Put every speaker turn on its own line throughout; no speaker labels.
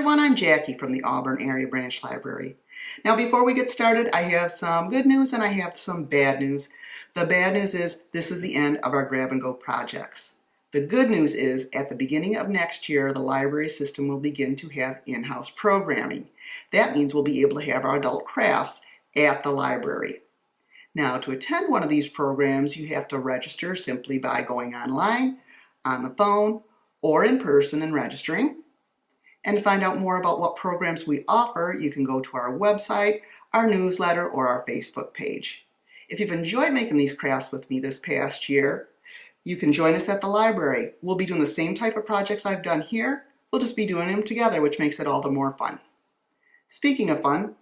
everyone, I'm Jackie from the Auburn Area Branch Library. Now before we get started, I have some good news and I have some bad news. The bad news is this is the end of our grab and go projects. The good news is at the beginning of next year, the library system will begin to have in-house programming. That means we'll be able to have our adult crafts at the library. Now to attend one of these programs, you have to register simply by going online, on the phone, or in person and registering. And to find out more about what programs we offer, you can go to our website, our newsletter, or our Facebook page. If you've enjoyed making these crafts with me this past year, you can join us at the library. We'll be doing the same type of projects I've done here. We'll just be doing them together, which makes it all the more fun. Speaking of fun,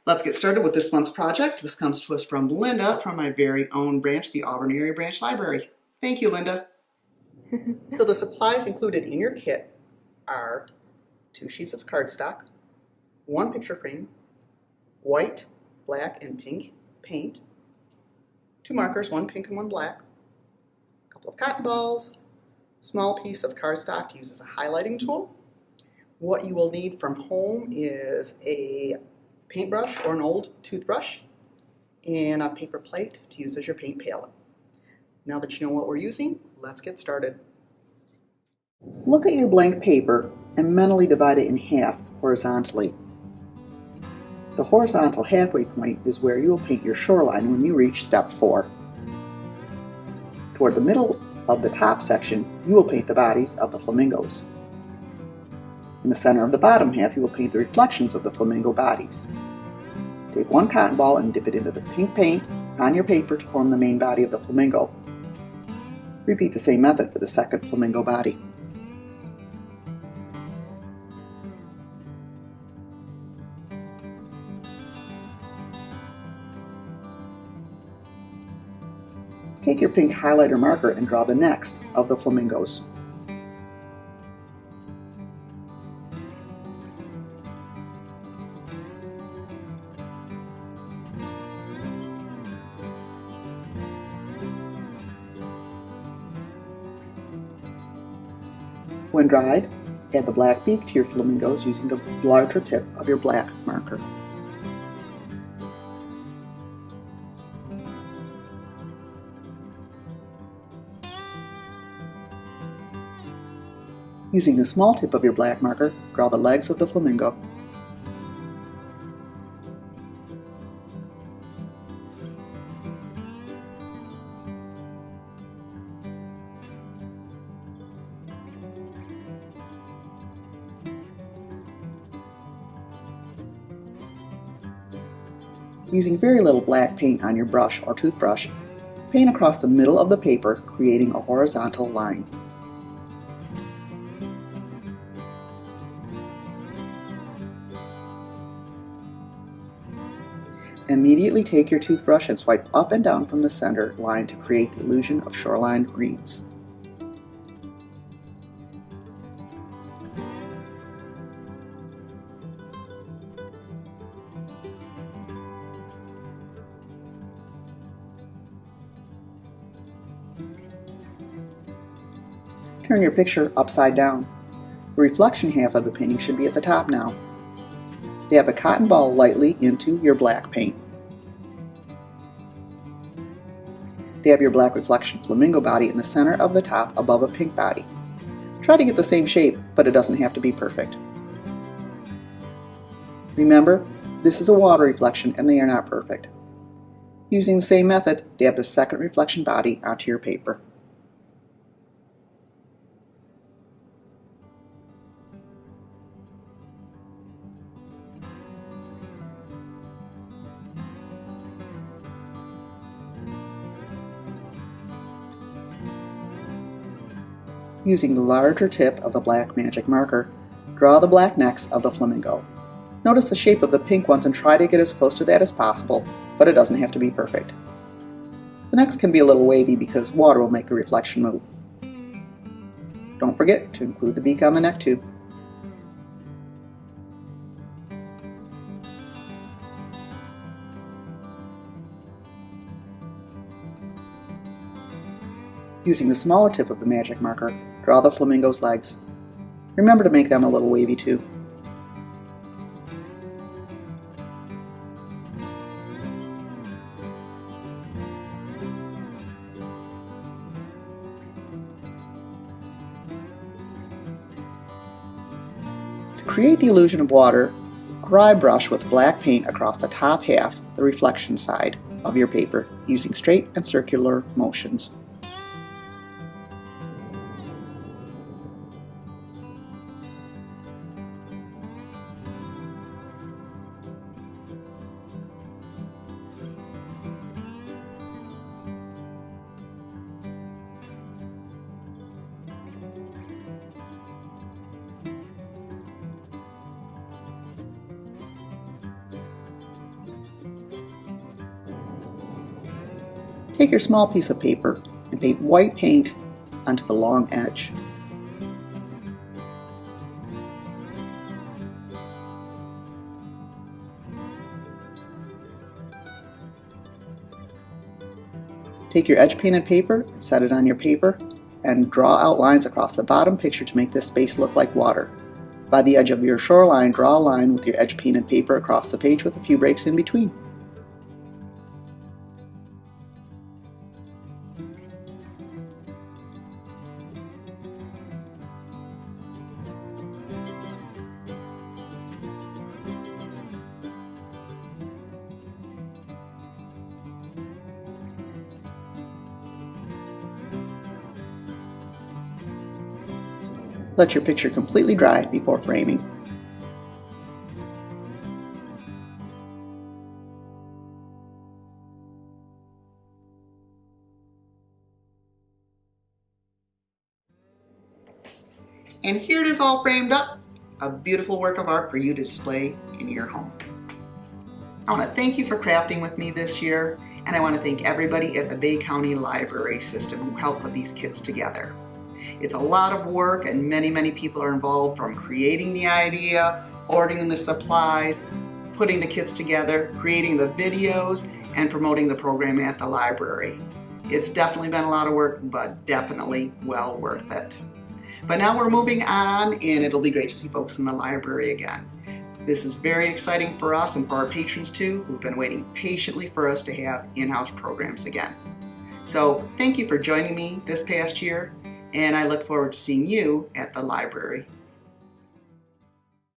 let's get started with this month's project. This comes to us from Linda from my very own branch, the Auburn Area Branch Library. Thank you, Linda. So the supplies included in your kit are 2 sheets of cardstock, 1 picture frame, white, black, and pink paint, 2 markers, 1 pink and 1 black, a couple of cotton balls, small piece of cardstock to use as a highlighting tool. What you will need from home is a paintbrush or an old toothbrush and a paper plate to use as your paint palette. Now that you know what we're using, let's get started. Look at your blank paper and mentally divide it in half horizontally. The horizontal halfway point is where you will paint your shoreline when you reach step 4. Toward the middle of the top section, you will paint the bodies of the flamingos. In the center of the bottom half, you will paint the reflections of the flamingo bodies. Take 1 cotton ball and dip it into the pink paint on your paper to form the main body of the flamingo. Repeat the same method for the second flamingo body. Take your pink highlighter marker and draw the necks of the flamingos. When dried, add the black beak to your flamingos using the larger tip of your black marker. Using the small tip of your black marker, draw the legs of the flamingo. Using very little black paint on your brush or toothbrush, paint across the middle of the paper, creating a horizontal line. Immediately take your toothbrush and swipe up and down from the center line to create the illusion of shoreline reeds. Turn your picture upside down. The reflection half of the painting should be at the top now. Dab a cotton ball lightly into your black paint. Dab your black reflection flamingo body in the center of the top above a pink body. Try to get the same shape, but it doesn't have to be perfect. Remember, this is a water reflection and they are not perfect. Using the same method, dab the second reflection body onto your paper. Using the larger tip of the black magic marker, draw the black necks of the flamingo. Notice the shape of the pink ones and try to get as close to that as possible, but it doesn't have to be perfect. The necks can be a little wavy because water will make the reflection move. Don't forget to include the beak on the neck too. Using the smaller tip of the magic marker, draw the flamingo's legs. Remember to make them a little wavy too. To create the illusion of water, dry brush with black paint across the top half, the reflection side, of your paper using straight and circular motions. Take your small piece of paper and paint white paint onto the long edge. Take your edge painted paper and set it on your paper and draw outlines across the bottom picture to make this space look like water. By the edge of your shoreline, draw a line with your edge painted paper across the page with a few breaks in between. Let your picture completely dry before framing. And here it is all framed up, a beautiful work of art for you to display in your home. I want to thank you for crafting with me this year, and I want to thank everybody at the Bay County Library System who helped put these kits together. It's a lot of work and many people are involved, from creating the idea, ordering the supplies, putting the kits together, creating the videos, and promoting the program at the library. It's definitely been a lot of work, but definitely well worth it. But now we're moving on, and it'll be great to see folks in the library again. This is very exciting for us and for our patrons too, who've been waiting patiently for us to have in-house programs again. So thank you for joining me this past year, and I look forward to seeing you at the library.